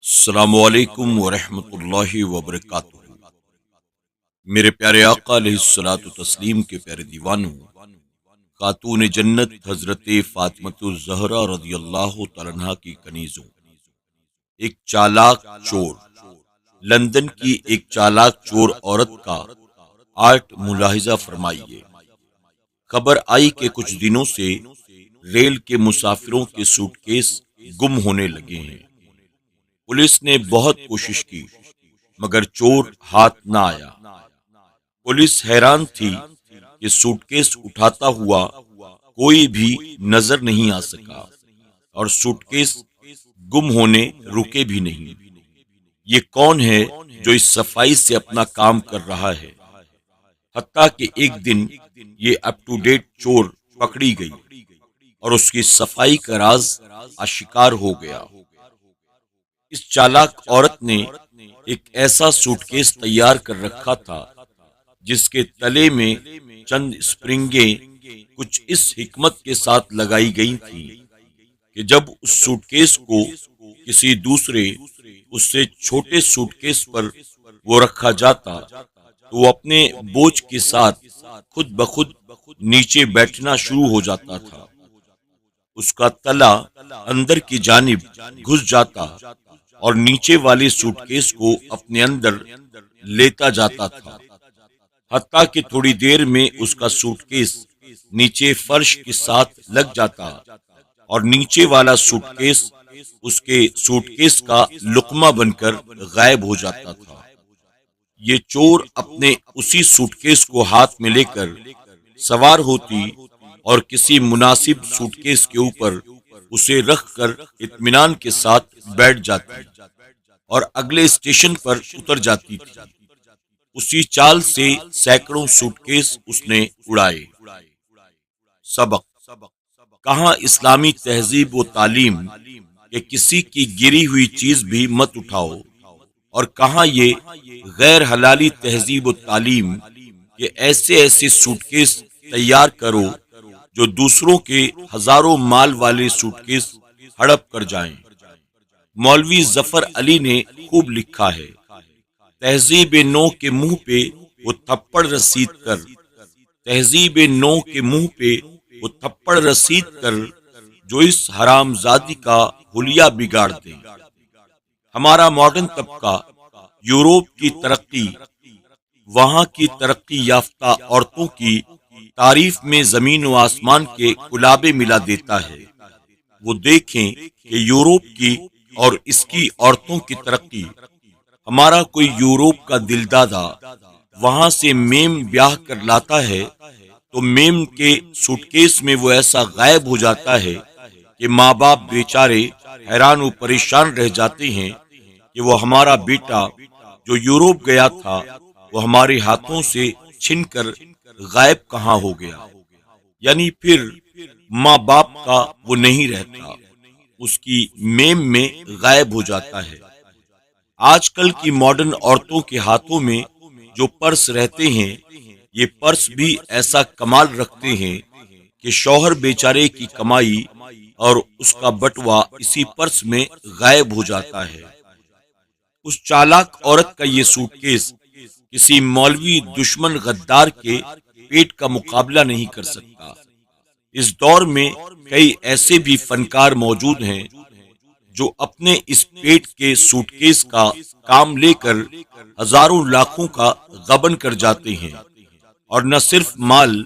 السلام علیکم ورحمۃ اللہ وبرکاتہ۔ میرے پیارے آقا علیہ الصلوۃ والتسلیم کے پیارے دیوانوں، خاتون جنت حضرت فاطمۃ الزہرا رضی اللہ تعالیٰ عنہا کی کنیزوں، ایک چالاک چور، لندن کی ایک چالاک چور عورت کا آرٹ ملاحظہ فرمائیے۔ خبر آئی کہ کچھ دنوں سے ریل کے مسافروں کے سوٹ کیس گم ہونے لگے ہیں۔ پولیس نے بہت کوشش کی مگر چور ہاتھ نہ آیا۔ پولیس حیران تھی کہ سوٹ کیس اٹھاتا ہوا کوئی بھی نظر نہیں آ سکا اور سوٹ کیس گم ہونے رکے بھی نہیں۔ یہ کون ہے جو اس صفائی سے اپنا کام کر رہا ہے؟ حتیٰ کہ ایک دن یہ اپ ٹو ڈیٹ چور پکڑی گئی اور اس کی صفائی کا راز آشکار ہو گیا۔ اس چالاک عورت نے ایک ایسا سوٹ کیس تیار کر رکھا تھا جس کے تلے میں چند اسپرنگیں کچھ اس حکمت کے ساتھ لگائی گئی تھی کہ جب اس سوٹ کیس کو کسی دوسرے اس سے چھوٹے سوٹ کیس پر وہ رکھا جاتا تو وہ اپنے بوجھ کے ساتھ خود بخود نیچے بیٹھنا شروع ہو جاتا تھا۔ اس کا تلا اندر کی جانب گھس جاتا اور نیچے والے سوٹ کیس کو اپنے اندر لیتا جاتا تھا، حتیٰ کہ تھوڑی دیر میں اس کا سوٹ کیس نیچے فرش کے ساتھ لگ جاتا اور نیچے والا سوٹ کیس اس کے سوٹ کیس کا لقمہ بن کر غائب ہو جاتا تھا۔ یہ چور اپنے اسی سوٹ کیس کو ہاتھ میں لے کر سوار ہوتی اور کسی مناسب سوٹ کیس کے اوپر اسے رکھ کر اطمینان کے ساتھ بیٹھ جاتی اور اگلے اسٹیشن پر اتر جاتی تھی۔ اسی چال سے سینکڑوں سوٹ کیس اس نے اڑائے۔ سبق: کہاں اسلامی تہذیب و تعلیم کہ کسی کی گری ہوئی چیز بھی مت اٹھاؤ، اور کہاں یہ غیر حلالی تہذیب و تعلیم کہ ایسے سوٹ کیس تیار کرو جو دوسروں کے ہزاروں مال والے سوٹ کیس ہڑپ کر جائیں۔ مولوی ظفر علی نے خوب لکھا ہے: تہذیب نو کے منہ پہ وہ تھپڑ رسید کر، تہذیب نو کے منہ پہ وہ تھپڑ رسید کر جو اس حرام زادی کا حلیہ بگاڑ دے۔ ہمارا ماڈرن طبقہ یورپ کی ترقی، وہاں کی ترقی یافتہ عورتوں کی تعریف میں زمین و آسمان کے کلابے ملا دیتا ہے۔ وہ دیکھیں کہ یورپ کی اور اس کی عورتوں کی ترقی، ہمارا کوئی یورپ کا دل دادا وہاں سے میم بیاہ کر لاتا ہے تو میم کے سوٹ کیس میں وہ ایسا غائب ہو جاتا ہے کہ ماں باپ بیچارے حیران و پریشان رہ جاتے ہیں کہ وہ ہمارا بیٹا جو یورپ گیا تھا وہ ہمارے ہاتھوں سے چھن کر غائب کہاں ہو گیا۔ یعنی پھر ماں باپ کا وہ نہیں رہتا، اس کی میم میں غائب ہو جاتا ہے۔ آج کل کی ماڈرن عورتوں کے ہاتھوں میں جو پرس رہتے ہیں، یہ پرس بھی ایسا کمال رکھتے ہیں کہ شوہر بیچارے کی کمائی اور اس کا بٹوا اسی پرس میں غائب ہو جاتا ہے۔ اس چالاک عورت کا یہ سوٹ کیس کسی مولوی دشمن غدار کے پیٹ کا مقابلہ نہیں کر سکتا۔ اس دور میں کئی ایسے بھی فنکار موجود ہیں جو اپنے اس پیٹ کے سوٹ کیس کا کام لے کر ہزاروں لاکھوں کا غبن کر جاتے ہیں، اور نہ صرف مال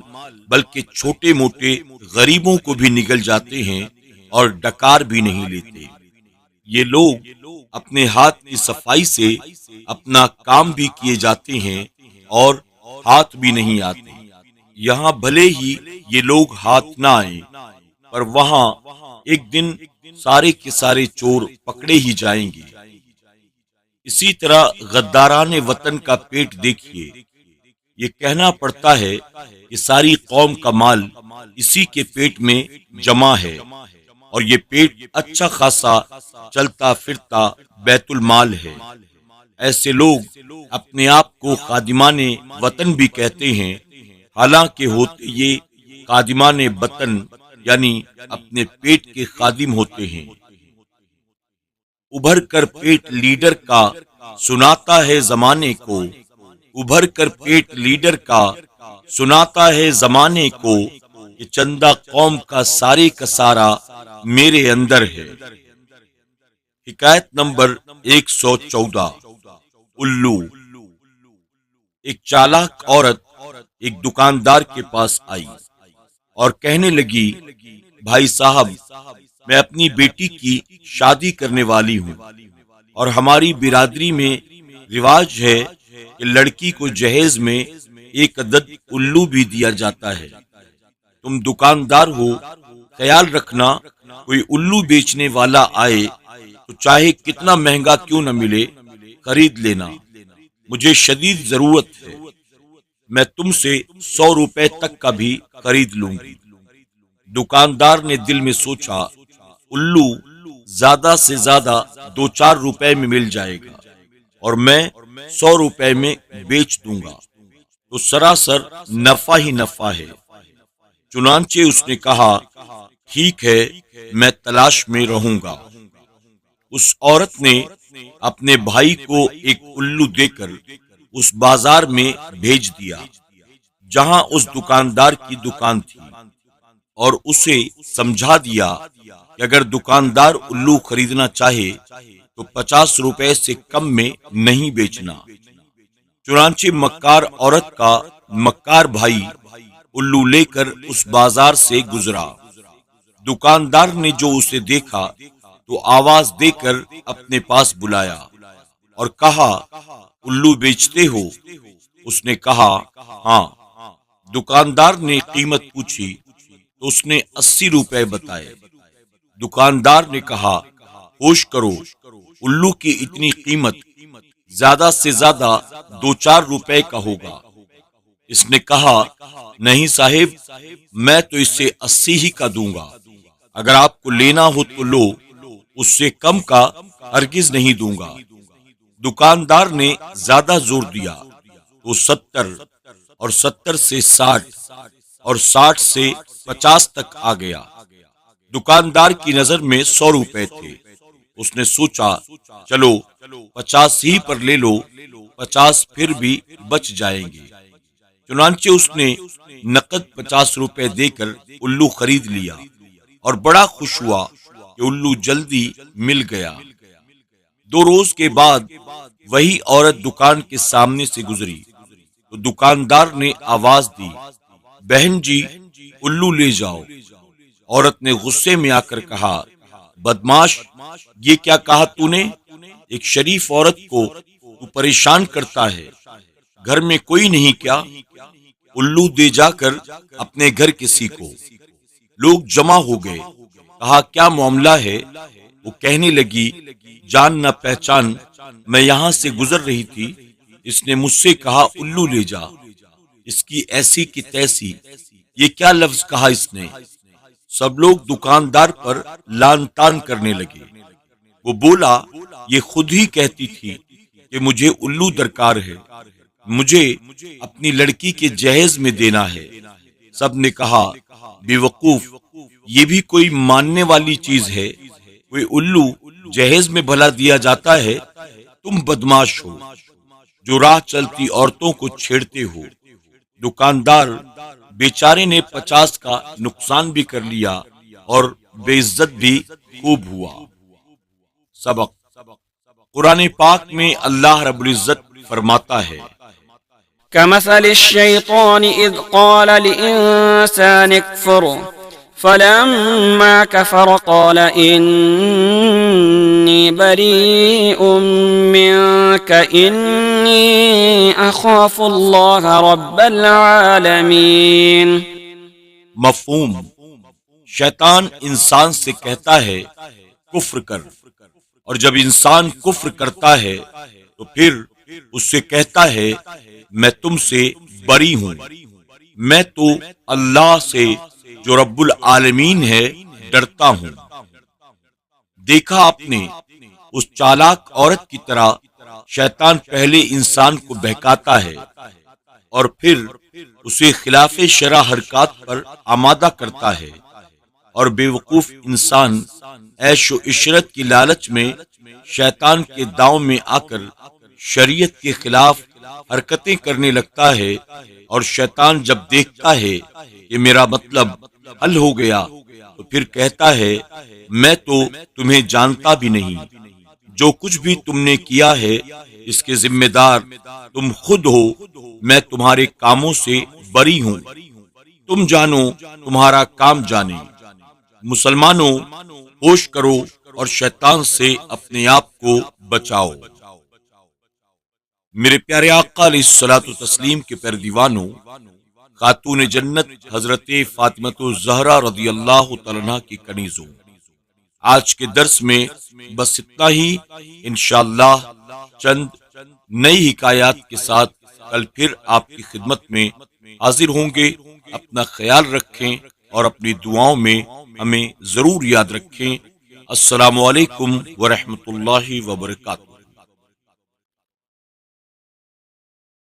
بلکہ چھوٹے موٹے غریبوں کو بھی نگل جاتے ہیں اور ڈکار بھی نہیں لیتے۔ یہ لوگ اپنے ہاتھ کی صفائی سے اپنا کام بھی کیے جاتے ہیں اور ہاتھ بھی نہیں آتے۔ یہاں بھلے ہی یہ لوگ ہاتھ نہ آئیں، پر وہاں ایک دن سارے کے سارے چور پکڑے ہی جائیں گے۔ اسی طرح غداران وطن کا پیٹ دیکھیے۔ یہ کہنا پڑتا ہے کہ ساری قوم کا مال اسی کے پیٹ میں جمع ہے، اور یہ پیٹ اچھا خاصا چلتا پھرتا بیت المال ہے۔ ایسے لوگ اپنے آپ کو خادمان وطن بھی کہتے ہیں، حالانکہ ہوتے یہ خادمان وطن یعنی اپنے پیٹ کے خادم ہوتے ہیں۔ ابھر کر پیٹ لیڈر کا سناتا ہے زمانے کو، ابھر کر پیٹ لیڈر کا سناتا ہے زمانے کو، کہ چندہ قوم کا سارے کا سارا میرے اندر ہے۔ حکایت نمبر 114۔ الو۔ ایک چالاک عورت ایک دکاندار کے پاس آئی اور کہنے لگی، بھائی صاحب، میں اپنی بیٹی کی شادی کرنے والی ہوں، اور ہماری برادری میں رواج ہے کہ لڑکی کو جہیز میں ایک عدد الو بھی دیا جاتا ہے۔ تم دکاندار ہو، خیال رکھنا کوئی الو بیچنے والا آئے تو چاہے کتنا مہنگا کیوں نہ ملے، خرید لینا، مجھے شدید ضرورت ہے، میں تم سے 100 روپے تک کا بھی خرید لوں گی۔ دکاندار نے دل میں سوچا، الو زیادہ سے زیادہ 2-4 روپے میں مل جائے گا اور میں 100 روپے میں بیچ دوں گا تو سراسر نفع ہی نفع ہے۔ چنانچہ اس نے کہا، ٹھیک ہے، میں تلاش میں رہوں گا۔ اس عورت نے اپنے بھائی کو ایک الو دے کر اس بازار میں بھیج دیا جہاں اس دکاندار کی دکان تھی، اور اسے سمجھا دیا کہ اگر دکاندار الو خریدنا چاہے تو 50 روپے سے کم میں نہیں بیچنا۔ چنانچہ مکار عورت کا مکار بھائی الو لے کر اس بازار سے گزرا۔ دکاندار نے جو اسے دیکھا تو آواز دے کر اپنے پاس بلایا اور کہا، الو بیچتے ہو؟ اس نے کہا، ہاں۔ دکاندار نے قیمت پوچھی تو اس نے 80 روپے بتائے۔ دکاندار نے کہا، ہوش کرو، الو کی اتنی قیمت زیادہ سے زیادہ 2-4 روپے کا ہوگا۔ اس نے کہا، نہیں صاحب، میں تو اس سے 80 ہی کا دوں گا، اگر آپ کو لینا ہو تو لو، اس سے کم کا ہرگز نہیں دوں گا۔ دکاندار نے زیادہ زور دیا تو 70 اور 70 سے 60 اور 60 سے 50 تک آ گیا۔ دکاندار کی نظر میں 100 روپے تھے۔ اس نے سوچا، چلو 50 ہی پر لے لو، 50 پھر بھی بچ جائیں گے۔ چنانچہ اس نے نقد 50 روپے دے کر الو خرید لیا اور بڑا خوش ہوا کہ الو جلدی مل گیا۔ 2 روز کے بعد وہی عورت دکان کے سامنے سے گزری تو دکاندار نے آواز دی، بہن جی، الو لے جاؤ۔ عورت نے غصے میں آ کر کہا، بدماش، یہ کیا کہا تو نے؟ ایک شریف عورت کو تو پریشان کرتا ہے، گھر میں کوئی نہیں کیا؟ الو دے جا کر اپنے گھر کسی کو۔ لوگ جمع ہو گئے، کہا، کیا معاملہ ہے؟ وہ کہنے لگی، جان نہ پہچان، میں یہاں سے گزر رہی تھی، اس نے مجھ سے کہا الو لے جا، اس کی ایسی کی تیسی، یہ کیا لفظ کہا اس نے؟ سب لوگ دکاندار پر لان تان کرنے لگے۔ وہ بولا، یہ خود ہی کہتی تھی کہ مجھے الو درکار ہے، مجھے اپنی لڑکی کے جہیز میں دینا ہے۔ سب نے کہا، بے وقوف، یہ بھی کوئی ماننے والی چیز ہے؟ کوئی الو جہیز میں بھلا دیا جاتا ہے؟ تم بدماش ہو جو راہ چلتی عورتوں کو چھیڑتے ہو۔ دکاندار بیچارے نے 50 کا نقصان بھی کر لیا اور بے عزت بھی خوب ہوا۔ سبق: قرآن پاک میں اللہ رب العزت فرماتا ہے، كمثل الشيطان إذ قال للإنسان اكفر فلما كفر قال إني بريء منك إني أخاف الله رب العالمين۔ مفہوم: شیطان انسان سے کہتا ہے کفر کر، اور جب انسان کفر کرتا ہے تو پھر اس سے کہتا ہے میں تم سے بری ہوں، میں تو اللہ سے جو رب العالمین ہے ڈرتا ہوں۔ دیکھا آپ نے، اس چالاک عورت کی طرح شیطان پہلے انسان کو بہکاتا ہے اور پھر اسے خلاف شرع حرکات پر آمادہ کرتا ہے اور بیوقوف انسان عیش و عشرت کی لالچ میں شیطان کے داؤں میں آ کر شریعت کے خلاف حرکتیں کرنے لگتا ہے، اور شیطان جب دیکھتا ہے کہ میرا مطلب حل ہو گیا تو پھر کہتا ہے میں تو تمہیں جانتا بھی نہیں، جو کچھ بھی تم نے کیا ہے اس کے ذمہ دار تم خود ہو، میں تمہارے کاموں سے بری ہوں، تم جانو تمہارا کام جانے۔ مسلمانوں، ہوش کرو اور شیطان سے اپنے آپ کو بچاؤ۔ میرے پیارے آقا علیہ الصلوۃ والتسلیم کے پیروانوں، خاتون جنت حضرت فاطمہ الزہرا رضی اللہ تعالیٰ عنہا کی کنیزوں، آج کے درس میں بس اتنا ہی۔ انشاءاللہ چند نئی حکایات کے ساتھ کل پھر آپ کی خدمت میں حاضر ہوں گے۔ اپنا خیال رکھیں اور اپنی دعاؤں میں ہمیں ضرور یاد رکھیں۔ السلام علیکم ورحمۃ اللہ وبرکاتہ۔